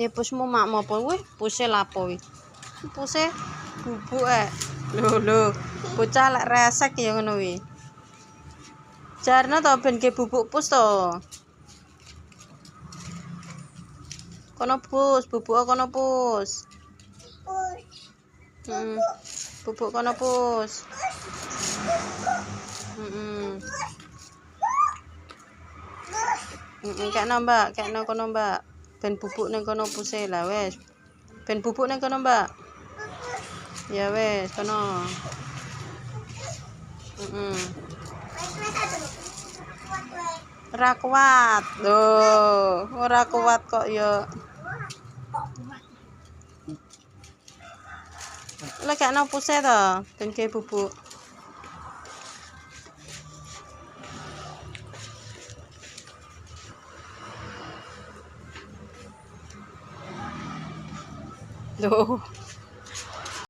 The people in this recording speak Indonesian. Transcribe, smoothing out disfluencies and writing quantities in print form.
Ya pusmu makmu apa kuwi? Puse lapo kuwi? Puse bubuk lho bocah lek resek ya ngono kuwi. Jarno to ben ge bubuk pus to. Kono pus, bubuk kono pus. Bubuk kono pus. Kekno Mbak, kekno kono Mbak. Ben bubuk ning kono puse lah wes. Ben bubuk ning kono Mbak. Ya wes kono. Ora kuat. Loh, ora kuat kok ya. Lah kekno puse to, ben ge bubuk. Loh.